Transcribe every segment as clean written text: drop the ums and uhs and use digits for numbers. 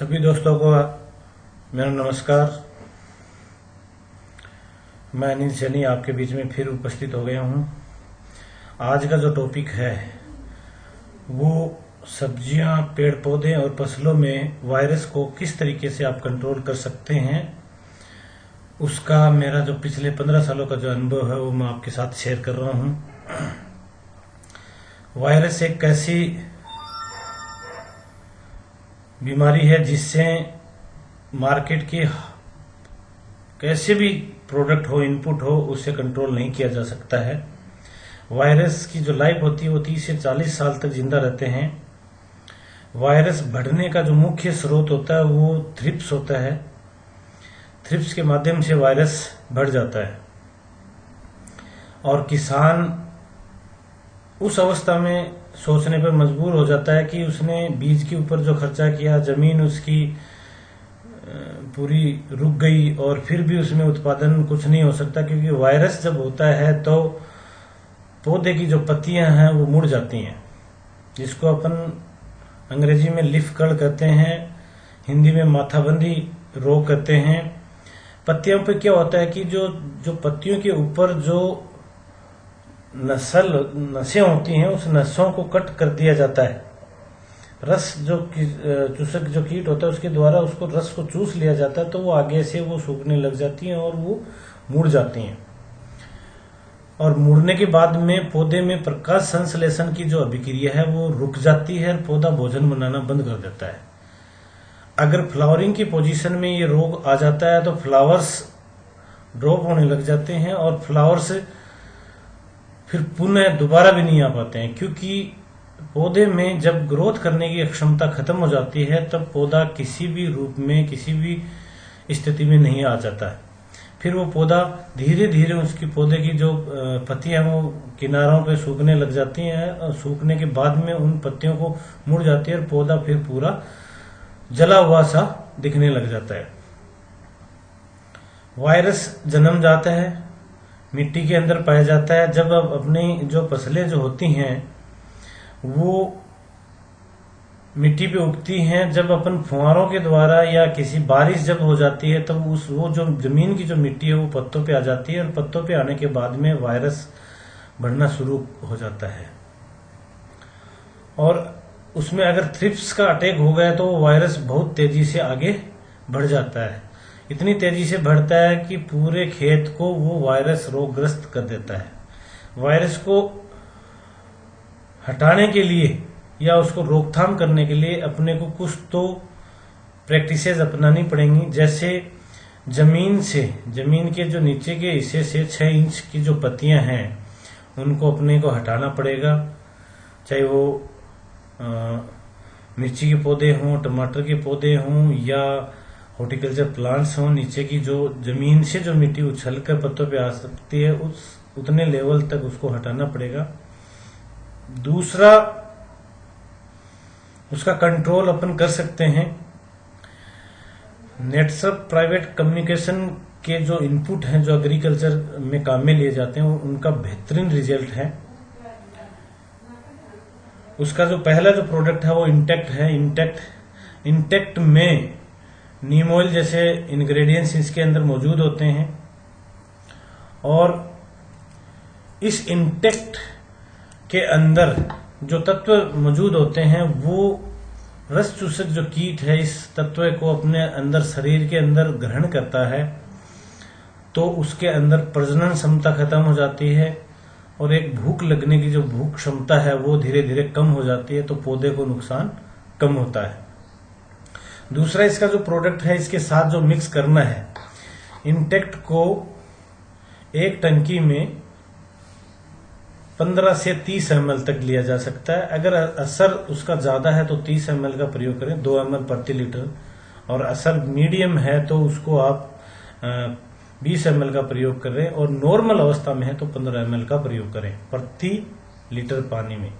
सभी दोस्तों को मेरा नमस्कार। मैं अनिल सैनी आपके बीच में फिर उपस्थित हो गया हूँ। आज का जो टॉपिक है वो सब्जियां, पेड़ पौधे और फसलों में वायरस को किस तरीके से आप कंट्रोल कर सकते हैं, उसका मेरा जो पिछले 15 सालों का जो अनुभव है वो मैं आपके साथ शेयर कर रहा हूँ। वायरस एक ऐसी बीमारी है जिससे मार्केट के कैसे भी प्रोडक्ट हो, इनपुट हो, उससे कंट्रोल नहीं किया जा सकता है। वायरस की जो लाइफ होती है वो 30 से 40 साल तक जिंदा रहते हैं। वायरस बढ़ने का जो मुख्य स्रोत होता है वो थ्रिप्स होता है। थ्रिप्स के माध्यम से वायरस बढ़ जाता है और किसान उस अवस्था में सोचने पर मजबूर हो जाता है कि उसने बीज के ऊपर जो खर्चा किया, जमीन उसकी पूरी रुक गई और फिर भी उसमें उत्पादन कुछ नहीं हो सकता, क्योंकि वायरस जब होता है तो पौधे की जो पत्तियां हैं वो मुड़ जाती हैं, जिसको अपन अंग्रेजी में लीफ कर्ल कहते हैं, हिंदी में माथाबंदी रोग कहते हैं। पत्तियों पे क्या होता है कि जो पत्तियों के ऊपर जो नसें होती हैं उस नसों को कट कर दिया जाता है। रस जो चूसक जो कीट होता है उसके द्वारा उसको रस को चूस लिया जाता है, तो वो आगे से वो सूखने लग जाती हैं और वो मुड़ जाती हैं। और मुड़ने के बाद में पौधे में प्रकाश संश्लेषण की जो अभिक्रिया है वो रुक जाती है और पौधा भोजन बनाना बंद कर देता है। अगर फ्लावरिंग की पोजीशन में ये रोग आ जाता है तो फ्लावर्स ड्रॉप होने लग जाते हैं और फ्लावर्स फिर पुनः दोबारा भी नहीं आ पाते हैं, क्योंकि पौधे में जब ग्रोथ करने की क्षमता खत्म हो जाती है तब पौधा किसी भी रूप में, किसी भी स्थिति में नहीं आ जाता है। फिर वो पौधा धीरे धीरे उसकी पौधे की जो पत्तियां वो किनारों पे सूखने लग जाती हैं और सूखने के बाद में उन पत्तियों को मुड़ जाती है और पौधा फिर पूरा जला हुआ सा दिखने लग जाता है। वायरस जन्म जाता है, मिट्टी के अंदर पाया जाता है। जब अब अपनी जो फसलें जो होती हैं वो मिट्टी पे उगती हैं, जब अपन फुहारों के द्वारा या किसी बारिश जब हो जाती है तब वो जो जमीन की जो मिट्टी है वो पत्तों पे आ जाती है और पत्तों पे आने के बाद में वायरस बढ़ना शुरू हो जाता है। और उसमें अगर थ्रिप्स का अटैक हो गया तो वायरस बहुत तेजी से आगे बढ़ जाता है। इतनी तेजी से बढ़ता है कि पूरे खेत को वो वायरस रोगग्रस्त कर देता है। वायरस को हटाने के लिए या उसको रोकथाम करने के लिए अपने को कुछ तो प्रैक्टिसेस अपनानी पड़ेंगी। जैसे जमीन के जो नीचे के हिस्से से 6 इंच की जो पत्तियां हैं उनको अपने को हटाना पड़ेगा, चाहे वो मिर्ची के पौधे हों, टमाटर के पौधे हों या हॉर्टिकल्चर प्लांट्स हों। नीचे की जो जमीन से जो मिट्टी उछल कर पत्तों पे आ सकती है उतने लेवल तक उसको हटाना पड़ेगा। दूसरा, उसका कंट्रोल अपन कर सकते हैं। नेटवर्क प्राइवेट कम्युनिकेशन के जो इनपुट हैं जो एग्रीकल्चर में काम में लिए जाते हैं उनका बेहतरीन रिजल्ट है। उसका जो पहला जो प्रोडक्ट है वो इंटेक्ट है। इंटेक्ट में नीम ऑयल जैसे इंग्रेडिएंट्स इसके अंदर मौजूद होते हैं और इस इंटेक्ट के अंदर जो तत्व मौजूद होते हैं वो रस चूसक जो कीट है इस तत्व को अपने अंदर शरीर के अंदर ग्रहण करता है, तो उसके अंदर प्रजनन क्षमता खत्म हो जाती है और एक भूख लगने की जो भूख क्षमता है वो धीरे धीरे कम हो जाती है, तो पौधे को नुकसान कम होता है। दूसरा, इसका जो प्रोडक्ट है इसके साथ जो मिक्स करना है, इंटेक्ट को एक टंकी में 15 से 30 ml तक लिया जा सकता है। अगर असर उसका ज्यादा है तो 30 ml का प्रयोग करें, 2 ml प्रति लीटर, और असर मीडियम है तो उसको आप 20 ml का प्रयोग करें और नॉर्मल अवस्था में है तो 15 ml का प्रयोग करें प्रति लीटर पानी में।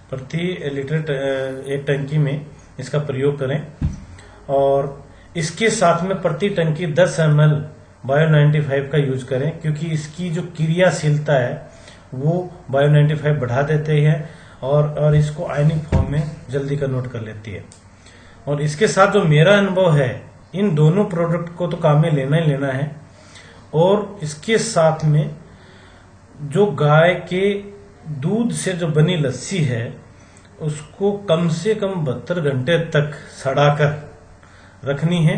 प्रति लीटर एक टंकी में इसका प्रयोग करें और इसके साथ में प्रति टंकी 10 ml बायो 95 का यूज करें, क्योंकि इसकी जो क्रियाशीलता है वो बायो 95 बढ़ा देते हैं और इसको आयनिक फॉर्म में जल्दी कन्वर्ट कर लेती है। और इसके साथ जो मेरा अनुभव है, इन दोनों प्रोडक्ट को तो काम में लेना ही लेना है। और इसके साथ में जो गाय के दूध से जो बनी लस्सी है उसको कम से कम 72 घंटे तक सड़ाकर रखनी है।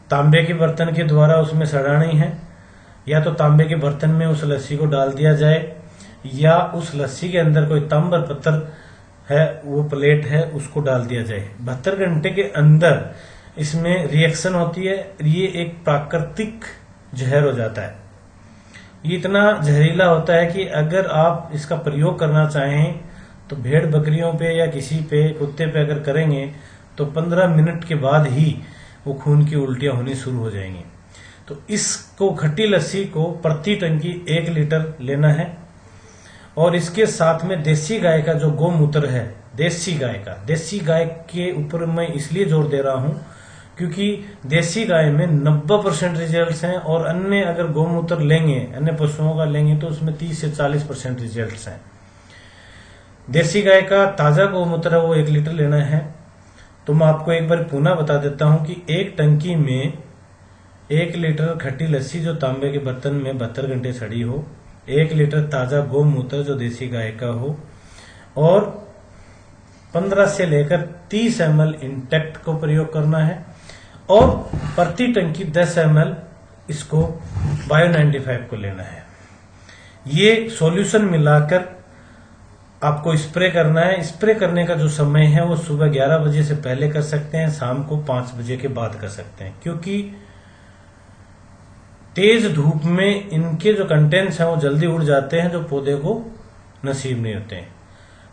तांबे के बर्तन के द्वारा उसमें सड़ानी है, या तो तांबे के बर्तन में उस लस्सी को डाल दिया जाए, या उस लस्सी के अंदर कोई तांबर पत्थर है, वो प्लेट है, उसको डाल दिया जाए। 72 घंटे के अंदर इसमें रिएक्शन होती है, ये एक प्राकृतिक जहर हो जाता है। ये इतना जहरीला होता है कि अगर आप इसका प्रयोग करना चाहें तो भेड़ बकरियों पे या किसी पे, कुत्ते पे अगर करेंगे तो 15 मिनट के बाद ही वो खून की उल्टियां होनी शुरू हो जाएंगी। तो इसको, खट्टी लस्सी को प्रति टंकी 1 लीटर लेना है। और इसके साथ में देसी गाय का जो गोमूत्र है, देसी गाय के ऊपर मैं इसलिए जोर दे रहा हूं क्योंकि देसी गाय में 90% रिजल्ट्स हैं, और अन्य अगर गोमूत्र लेंगे, अन्य पशुओं का लेंगे तो उसमें 30 से 40% रिजल्ट्स हैं। देसी गाय का ताजा गोमूत्र है, वो 1 लीटर लेना है। तो मैं आपको एक बार पुनः बता देता हूं कि 1 टंकी में 1 लीटर खट्टी लस्सी जो तांबे के बर्तन में 72 घंटे सड़ी हो, 1 लीटर ताजा गोमूत्र जो देसी गाय का हो, और 15 से लेकर 30 ml इंटेक्ट को प्रयोग करना है। और प्रति टंकी 10 ml इसको बायो 95 को लेना है। ये सॉल्यूशन मिलाकर आपको स्प्रे करना है। स्प्रे करने का जो समय है वो सुबह 11 बजे से पहले कर सकते हैं, शाम को 5 बजे के बाद कर सकते हैं, क्योंकि तेज धूप में इनके जो कंटेंट्स हैं वो जल्दी उड़ जाते हैं, जो पौधे को नसीब नहीं होते हैं।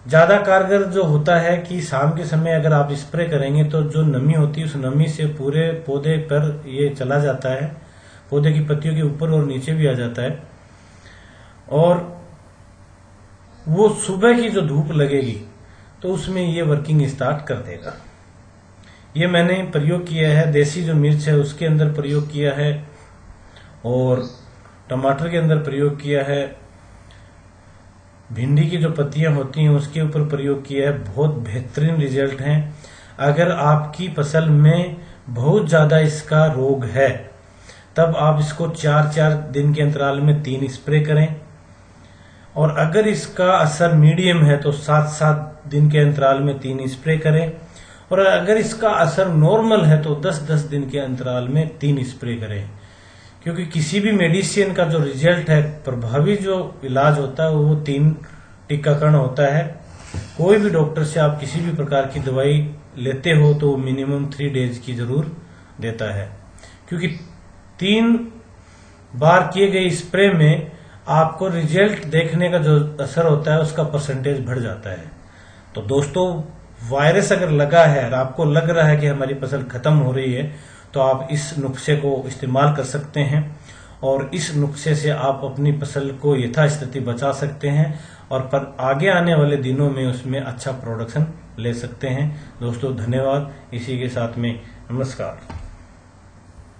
ज्यादा कारगर जो होता है कि शाम के समय अगर आप स्प्रे करेंगे तो जो नमी होती है उस नमी से पूरे पौधे पर ये चला जाता है, पौधे की पत्तियों के ऊपर और नीचे भी आ जाता है, और वो सुबह की जो धूप लगेगी तो उसमें ये वर्किंग स्टार्ट कर देगा। ये मैंने प्रयोग किया है, देसी जो मिर्च है उसके अंदर प्रयोग किया है, और टमाटर के अंदर प्रयोग किया है, भिंडी की जो पत्तियां होती हैं उसके ऊपर प्रयोग किया है। बहुत बेहतरीन रिजल्ट हैं। अगर आपकी फसल में बहुत ज्यादा इसका रोग है तब आप इसको 4-4 दिन के अंतराल में 3 स्प्रे करें, और अगर इसका असर मीडियम है तो 7-7 दिन के अंतराल में 3 स्प्रे करें, और अगर इसका असर नॉर्मल है तो 10-10 दिन के अंतराल में 3 स्प्रे करें। क्योंकि किसी भी मेडिसिन का जो रिजल्ट है, प्रभावी जो इलाज होता है वो 3 टीकाकरण होता है। कोई भी डॉक्टर से आप किसी भी प्रकार की दवाई लेते हो तो मिनिमम 3 डेज की जरूर देता है, क्योंकि 3 बार किए गए स्प्रे में आपको रिजल्ट देखने का जो असर होता है उसका परसेंटेज बढ़ जाता है। तो दोस्तों, वायरस अगर लगा है और आपको लग रहा है कि हमारी फसल खत्म हो रही है तो आप इस नुस्खे को इस्तेमाल कर सकते हैं, और इस नुस्खे से आप अपनी फसल को यथास्थिति बचा सकते हैं, और पर आगे आने वाले दिनों में उसमें अच्छा प्रोडक्शन ले सकते हैं। दोस्तों धन्यवाद। इसी के साथ में नमस्कार।